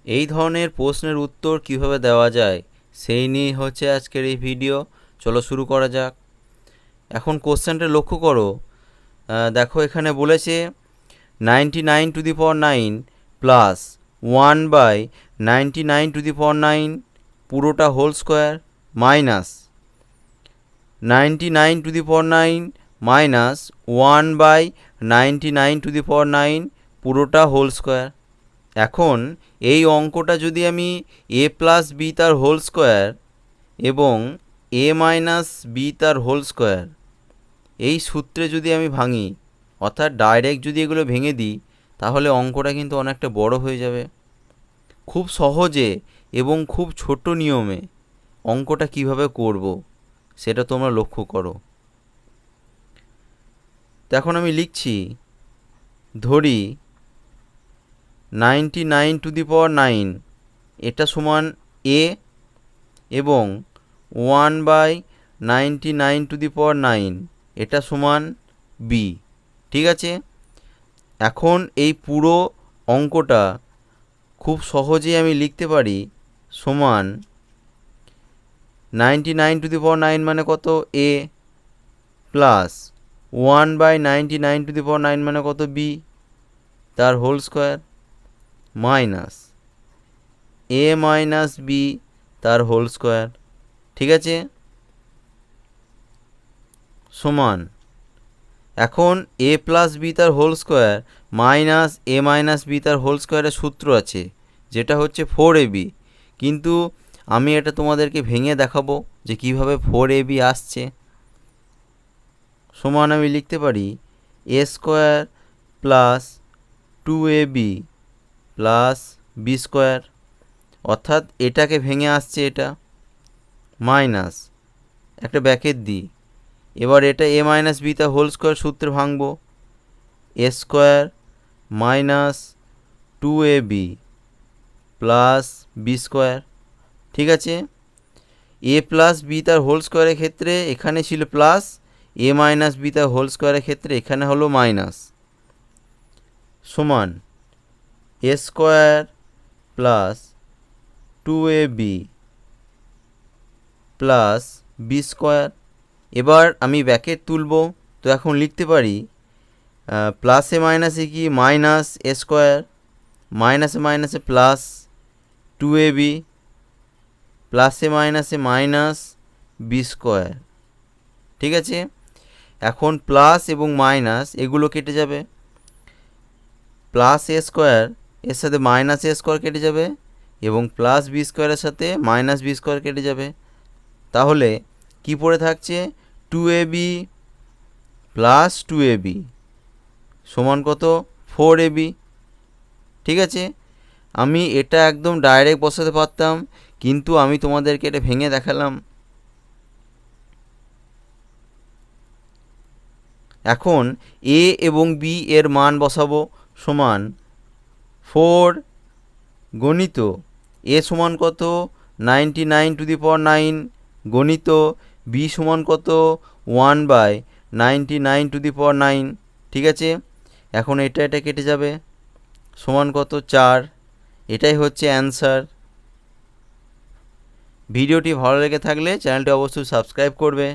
এই ধরনের প্রশ্নের উত্তর কিভাবে দেওয়া যায় সেই নিয়ে হচ্ছে আজকের এই ভিডিও। চলো শুরু করা যাক। এখন কোশ্চেনটা লক্ষ্য করো। দেখো এখানে বলেছে 99⁹ প্লাস 1/99⁹ পুরোটা হোল স্কোয়ার মাইনাস 99⁹ মাইনাস 1/99⁹ পুরোটা হোল স্কোয়ার। এখন এই অঙ্কটা যদি আমি a প্লাস বি তার হোল স্কোয়ার এবং a মাইনাস বি তার হোল স্কোয়ার এই সূত্রে যদি আমি ভাঙি, অর্থাৎ ডাইরেক্ট যদি এগুলো ভেঙে দিই, তাহলে অঙ্কটা কিন্তু অনেকটা বড় হয়ে যাবে। খুব সহজে এবং খুব ছোট নিয়মে অঙ্কটা কিভাবে করব সেটা তোমরা লক্ষ্য করো। তো এখন আমি লিখছি, ধরি 99⁹ এটা সমান a এবং 1/99⁹ এটা সমান b। ঠিক আছে, এখন এই পুরো অঙ্কটা খুব সহজেই আমি লিখতে পারি সমান 99⁹ মানে কত a প্লাস 1/99⁹ মানে কত b তার whole square minus a minus b তার হোল স্কোয়ার। ঠিক আছে, সমান এখন a প্লাস বি তার whole square minus a minus b তার হোল স্কোয়ারের সূত্র আছে, যেটা হচ্ছে 4ab। কিন্তু আমি এটা তোমাদেরকে ভেঙে দেখাবো যে কিভাবে 4ab আসছে। সমান আমি লিখতে পারি a square plus 2ab plus b square, অর্থাৎ এটাকে ভেঙে আসছে এটা, মাইনাস একটা ব্র্যাকেট দিই। এবার এটা a মাইনাস বি তার হোল স্কোয়ার সূত্রে ভাঙবো, a square minus 2ab plus b square. ঠিক আছে, a প্লাস বি তার হোল স্কোয়ারের ক্ষেত্রে এখানে ছিল প্লাস, a মাইনাস বি তার হোল স্কোয়ারের ক্ষেত্রে এখানে হলো মাইনাস, সমান a square plus 2ab plus b square. এবার আমি ব্র্যাকেট তুলব, তো এখন লিখতে পারি প্লাসে মাইনাসে কি মাইনাস এ স্কোয়ার, মাইনাসে মাইনাসে প্লাস 2ab প্লাসে মাইনাসে মাইনাস বি স্কোয়ার। ঠিক আছে, এখন প্লাস এবং মাইনাস এগুলো কেটে যাবে, প্লাস এ স্কোয়ার এর সাথে মাইনাস এ স্কোয়ার কেটে যাবে এবং প্লাস বি স্কোয়ারের সাথে মাইনাস বি স্কোয়ার কেটে যাবে। তাহলে কি পড়ে থাকছে, 2ab প্লাস 2ab সমান কত 4ab। ঠিক আছে, আমি এটা একদম ডাইরেক্ট বসাতে পারতাম, কিন্তু আমি তোমাদেরকে এটা ভেঙে দেখালাম। এখন a এবং b এর মান বসাবো, সমান 4 গণিত a সমান কত 99⁹ গণিত b সমান কত 1/99⁹। ঠিক আছে, এখন এটা কেটে যাবে, সমান কত 4। এটাই হচ্ছে অ্যান্সার। ভিডিওটি ভালো লেগে থাকলে চ্যানেলটি অবশ্যই সাবস্ক্রাইব করবে।